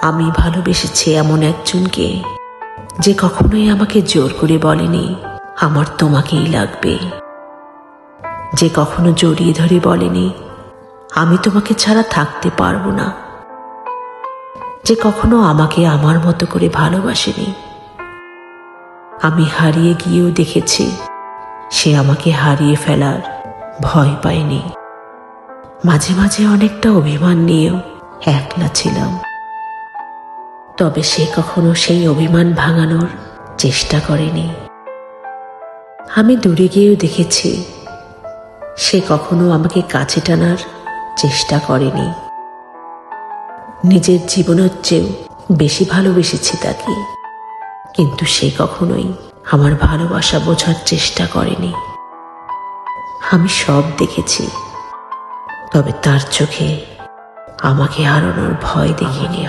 আমি ভালোবেসেছি এমন একজনকে যে কখনোই আমাকে জোর করে বলেনি আমার তোমাকেই লাগবে, যে কখনো জড়িয়ে ধরে বলেনি আমি তোমাকে ছাড়া থাকতে পারবো না, যে কখনো আমাকে আমার মতো করে ভালোবাসেনি। আমি হারিয়ে গিয়েও দেখেছি সে আমাকে হারিয়ে ফেলার ভয় পায়নি। মাঝে মাঝে অনেকটা অভিমান নিয়েও একলা ছিলাম, তবে সে কখনো সেই অভিমান ভাঙানোর চেষ্টা করেনি। আমি দূরে গিয়েও দেখেছি সে কখনো আমাকে কাছে টানার চেষ্টা করেনি। নিজের জীবনের চেয়েও বেশি ভালোবেসেছি তাকে, কিন্তু সে কখনোই আমার ভালোবাসা বোঝার চেষ্টা করেনি। আমি সব দেখেছি, তবে তার চোখে আমাকে হারানোর ভয় দেখিনি।